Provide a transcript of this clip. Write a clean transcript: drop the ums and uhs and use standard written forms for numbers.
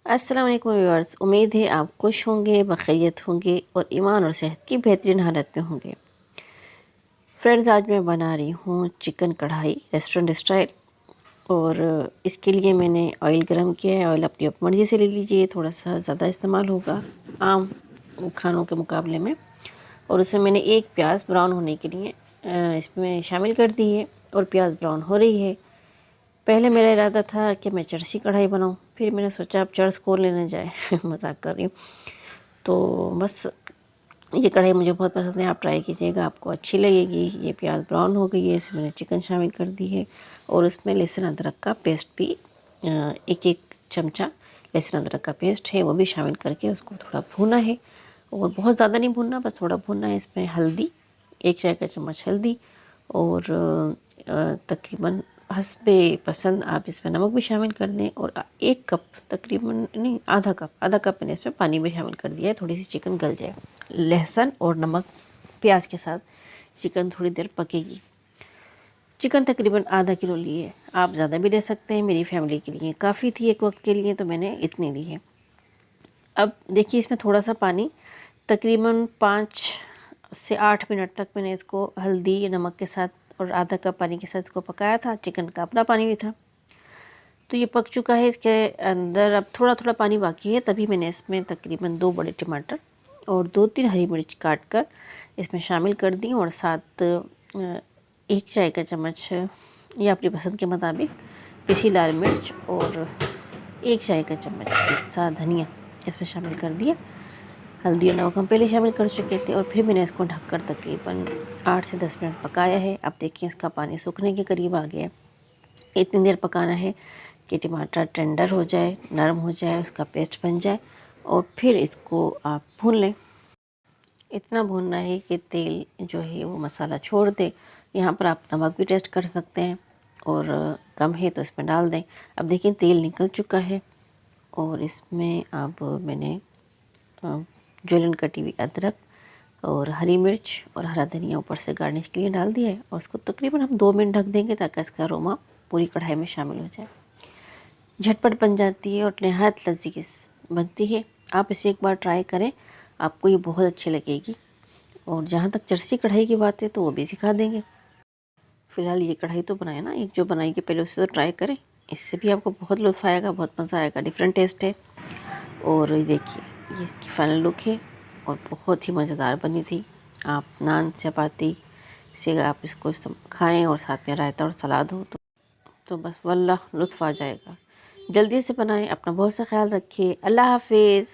अस्सलाम वालेकुम व्यूअर्स, उम्मीद है आप खुश होंगे, बखैरियत होंगे और ईमान और सेहत की बेहतरीन हालत में होंगे। फ्रेंड्स, आज मैं बना रही हूँ चिकन कढ़ाई रेस्टोरेंट स्टाइल। और इसके लिए मैंने ऑयल गरम किया है। ऑयल अपनी मर्ज़ी से ले लीजिए, थोड़ा सा ज़्यादा इस्तेमाल होगा आम खानों के मुकाबले में। और उसमें मैंने एक प्याज ब्राउन होने के लिए इसमें शामिल कर दी है और प्याज ब्राउन हो रही है। पहले मेरा इरादा था कि मैं चरसी कढ़ाई बनाऊं, फिर मैंने सोचा अब चर्स कौन लेने जाए मजाक कर रही हूँ। तो बस ये कढ़ाई मुझे बहुत पसंद है, आप ट्राई कीजिएगा, आपको अच्छी लगेगी। ये प्याज ब्राउन हो गई है, इसमें मैंने चिकन शामिल कर दी है और उसमें लहसुन अदरक का पेस्ट भी एक एक चमचा लहसुन अदरक का पेस्ट है वो भी शामिल करके उसको थोड़ा भूना है। और बहुत ज़्यादा नहीं भूनना, बस थोड़ा भूनना है। इसमें हल्दी, एक चाय का चम्मच हल्दी और तकरीबन हस्बे पसंद आप इसमें नमक भी शामिल कर दें। और एक कप तकरीबन नहीं, आधा कप मैंने इसमें पानी भी शामिल कर दिया है, थोड़ी सी चिकन गल जाए। लहसुन और नमक प्याज के साथ चिकन थोड़ी देर पकेगी। चिकन तकरीबन आधा किलो लिए, आप ज़्यादा भी ले सकते हैं। मेरी फैमिली के लिए काफ़ी थी एक वक्त के लिए, तो मैंने इतनी ली है। अब देखिए इसमें थोड़ा सा पानी, तकरीबन 5 से 8 मिनट तक मैंने इसको हल्दी नमक के साथ और आधा कप पानी के साथ इसको पकाया था। चिकन का अपना पानी भी था, तो ये पक चुका है। इसके अंदर अब थोड़ा थोड़ा पानी बाकी है, तभी मैंने इसमें तकरीबन 2 बड़े टमाटर और 2-3 हरी मिर्च काट कर इसमें शामिल कर दी। और साथ एक चाय का चम्मच या अपनी पसंद के मुताबिक पिसी लाल मिर्च और एक चाय का चम्मच पिसा धनिया इसमें शामिल कर दिया। हल्दी और नमक हम पहले शामिल कर चुके थे। और फिर मैंने इसको ढककर तकरीबन 8 से 10 मिनट पकाया है। अब देखिए इसका पानी सूखने के करीब आ गया है। इतनी देर पकाना है कि टमाटर टेंडर हो जाए, नरम हो जाए, उसका पेस्ट बन जाए और फिर इसको आप भून लें। इतना भूनना है कि तेल जो है वो मसाला छोड़ दे। यहाँ पर आप नमक भी टेस्ट कर सकते हैं और कम है तो इसमें डाल दें। अब देखिए तेल निकल चुका है और इसमें अब मैंने ज्वलन कटी हुई अदरक और हरी मिर्च और हरा धनिया ऊपर से गार्निश के लिए डाल दिया है। और उसको तकरीबन हम 2 मिनट ढक देंगे ताकि इसका अरोमा पूरी कढ़ाई में शामिल हो जाए। झटपट बन जाती है और नहायत लजीज बनती है। आप इसे एक बार ट्राई करें, आपको ये बहुत अच्छी लगेगी। और जहाँ तक चरसी कढ़ाई की बात है तो वो भी सिखा देंगे। फ़िलहाल ये कढ़ाई तो बनाए ना, एक जो बनाएगी पहले उससे तो ट्राई करें, इससे भी आपको बहुत लुत्फ़ आएगा, बहुत मज़ा आएगा, डिफरेंट टेस्ट है। और ये देखिए ये इसकी फाइनल लुक है और बहुत ही मज़ेदार बनी थी। आप नान चपाती से आप इसको खाएं और साथ में रायता और सलाद हो तो बस वल्लाह लुत्फ़ आ जाएगा। जल्दी से बनाएं। अपना बहुत सा ख्याल रखिए। अल्लाह हाफिज़।